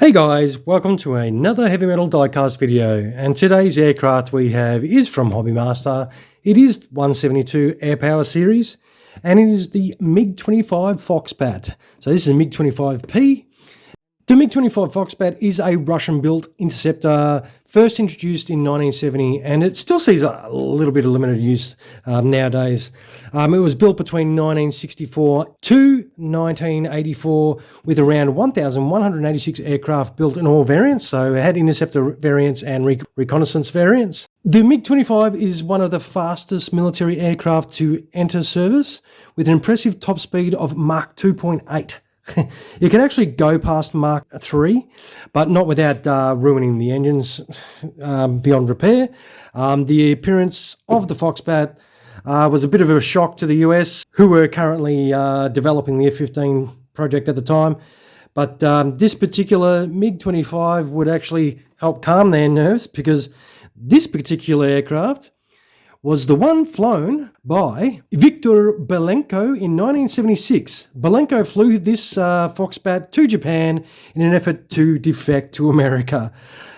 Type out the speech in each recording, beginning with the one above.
Hey guys, welcome to another heavy metal diecast video, and today's aircraft we have is from Hobbymaster. It is 172 Air Power Series, and it is the MiG-25 Foxbat. So this is a MiG-25P. The MiG-25 Foxbat is a Russian-built interceptor, first introduced in 1970, and it still sees a little bit of limited use nowadays. It was built between 1964 to 1984 with around 1,186 aircraft built in all variants, so it had interceptor variants and reconnaissance variants. The MiG-25 is one of the fastest military aircraft to enter service with an impressive top speed of Mach 2.8. You can actually go past Mach 3, but not without ruining the engines beyond repair. The appearance of the Foxbat was a bit of a shock to the US, who were currently developing the F-15 project at the time. But this particular MiG-25 would actually help calm their nerves, because this particular aircraft was the one flown by Viktor Belenko in 1976. Belenko flew this Foxbat to Japan in an effort to defect to America.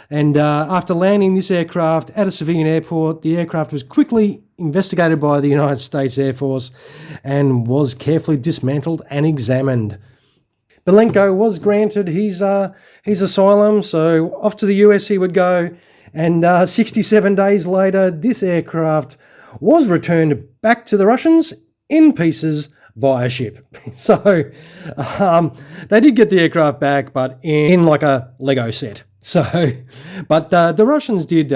And after landing this aircraft at a civilian airport, the aircraft was quickly investigated by the United States Air Force and was carefully dismantled and examined. Belenko was granted his asylum, so off to the US he would go. And 67 days later, this aircraft was returned back to the Russians in pieces via ship. So they did get the aircraft back, but in like a Lego set. So, but the Russians did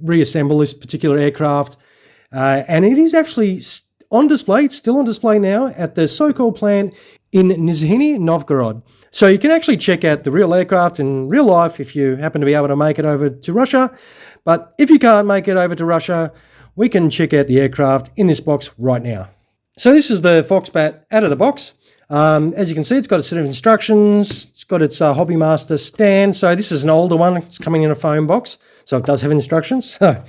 reassemble this particular aircraft, and it is actually on display. It's still on display now at the Sokol plant in Nizhny Novgorod. So you can actually check out the real aircraft in real life if you happen to be able to make it over to Russia. But if you can't make it over to Russia, we can check out the aircraft in this box right now. So this is the Foxbat out of the box. As you can see, it's got a set of instructions. It's got its Hobbymaster stand. So this is an older one. It's coming in a foam box, so it does have instructions. So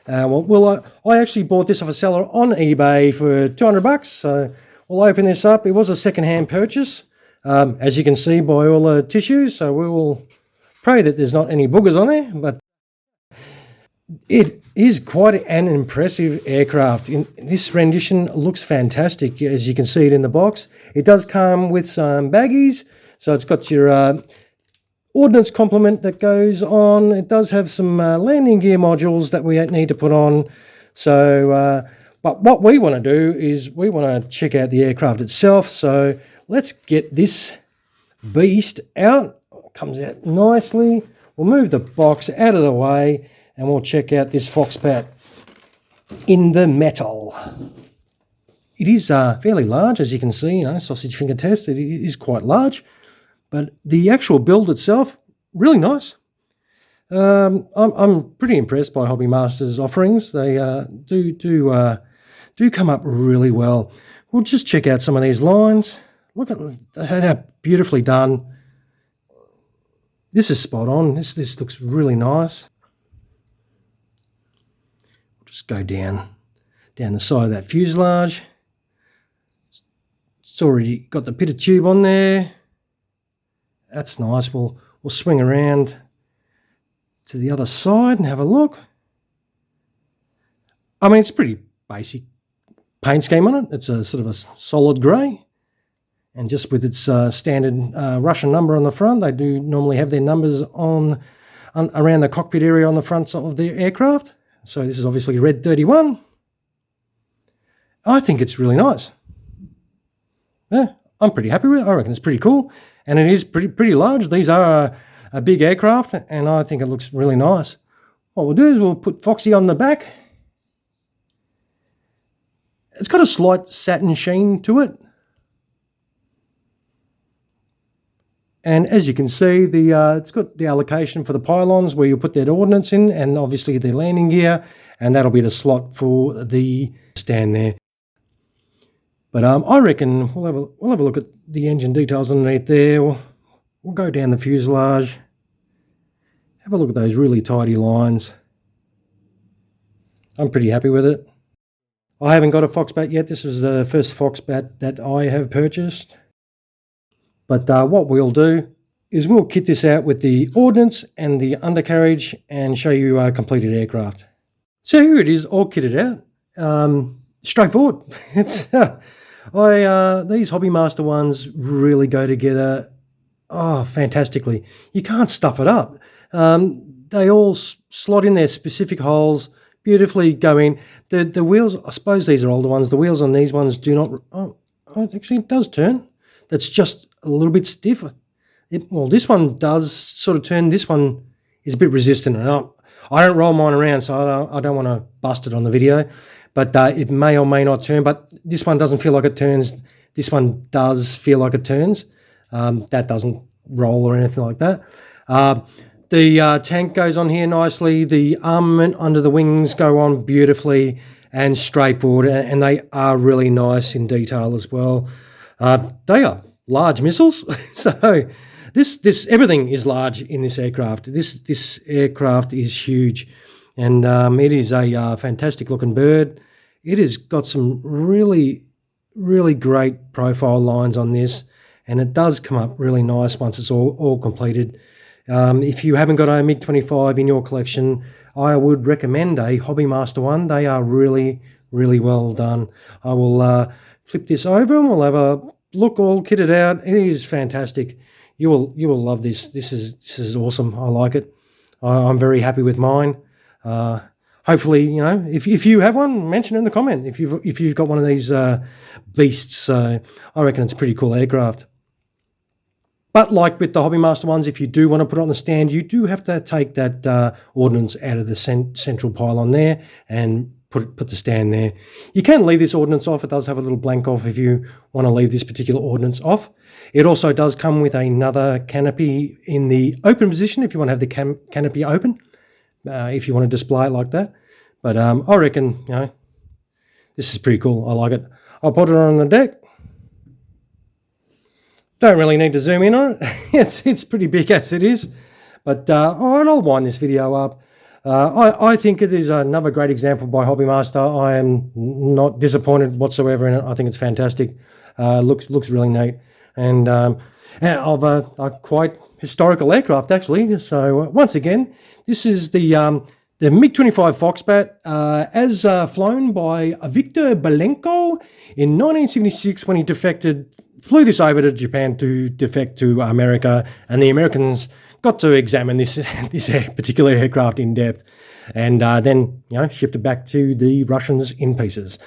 I actually bought this off a seller on eBay for $200. So we'll open this up. It was a second-hand purchase, as you can see by all the tissues. So we will pray that there's not any boogers on there. But it is quite an impressive aircraft. This rendition looks fantastic, as you can see it in the box. It does come with some baggies. So it's got your ordnance complement that goes on. It does have some landing gear modules that we need to put on. So, but what we want to do is we want to check out the aircraft itself. So let's get this beast out. It comes out nicely. We'll move the box out of the way and we'll check out this Foxbat in the metal. It is fairly large, as you can see, sausage finger test. It is quite large, but the actual build itself, really nice. I'm pretty impressed by Hobbymaster's offerings. They do come up really well. We'll just check out some of these lines. Look at how beautifully done. This is spot on. This looks really nice. We'll just go down the side of that fuselage. It's already got the pitot tube on there. That's nice. We'll swing around to the other side and have a look. I mean, it's pretty basic paint scheme on it. It's a sort of a solid grey, and just with its standard Russian number on the front. They do normally have their numbers on around the cockpit area on the front of the aircraft. So this is obviously red 31. I think it's really nice. Yeah, I'm pretty happy with it. I reckon it's pretty cool, and it is pretty large. These are a big aircraft, and I think it looks really nice. What we'll do is we'll put Foxy on the back. It's got a slight satin sheen to it. And as you can see, it's got the allocation for the pylons where you put that ordnance in, and obviously the landing gear, and that'll be the slot for the stand there. But I reckon we'll have a look at the engine details underneath there. We'll go down the fuselage, have a look at those really tidy lines. I'm pretty happy with it. I haven't got a Foxbat yet. This is the first Foxbat that I have purchased. But what we'll do is we'll kit this out with the ordnance and the undercarriage and show you completed aircraft. So here it is, all kitted out. Straightforward. It's these Hobby Master ones really go together fantastically. You can't stuff it up. They all slot in their specific holes, beautifully go in. The wheels, I suppose these are older ones, the wheels on these ones do not, actually it does turn. That's just a little bit stiffer. Well, this one does sort of turn. This one is a bit resistant. And I don't roll mine around, so I don't want to bust it on the video. But it may or may not turn. But this one doesn't feel like it turns. This one does feel like it turns. That doesn't roll or anything like that. The tank goes on here nicely. The armament under the wings go on beautifully and straightforward. And they are really nice in detail as well. They are large missiles. So this everything is large in this aircraft. This aircraft is huge, and it is a fantastic looking bird. It has got some really great profile lines on this, and it does come up really nice once it's all completed. If you haven't got a MiG-25 in your collection, I would recommend a Hobby Master one. They are really well done. I will flip this over and we'll have a look, all kitted out. It is fantastic. You will love this. This is awesome. I like it. I'm very happy with mine. Hopefully, you know, if you have one, mention it in the comment. If you've got one of these beasts, I reckon it's a pretty cool aircraft. But like with the Hobby Master ones, if you do want to put it on the stand, you do have to take that ordnance out of the central pylon there and put the stand there. You can leave this ordnance off. It does have a little blank off if you want to leave this particular ordnance off. It also does come with another canopy in the open position if you want to have the canopy open, if you want to display it like that. But I reckon, you know, this is pretty cool. I like it. I'll put it on the deck. Don't really need to zoom in on it. It's pretty big as it is. But I'll wind this video up. I think it is another great example by Hobby Master. I am not disappointed whatsoever in it. I think it's fantastic. Looks really neat, and of a quite historical aircraft actually. So once again, this is the MiG-25 Foxbat, as flown by Viktor Belenko in 1976 when he defected. Flew this over to Japan to defect to America, and the Americans got to examine this particular aircraft in depth, and then, you know, shipped it back to the Russians in pieces.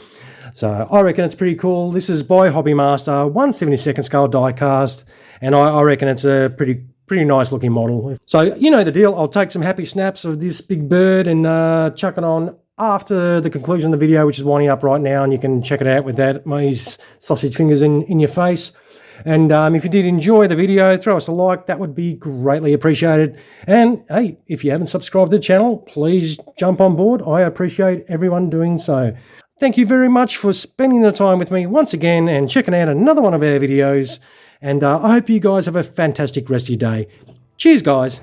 So I reckon it's pretty cool. This is by Hobby Master, 1/72 scale die cast, and I reckon it's a pretty nice looking model. So you know the deal. I'll take some happy snaps of this big bird and chuck it on after the conclusion of the video, which is winding up right now, and you can check it out with that, my sausage fingers in your face. And if you did enjoy the video, throw us a like. That would be greatly appreciated. And hey, if you haven't subscribed to the channel, please jump on board. I appreciate everyone doing so. Thank you very much for spending the time with me once again and checking out another one of our videos. And I hope you guys have a fantastic rest of your day. Cheers, guys.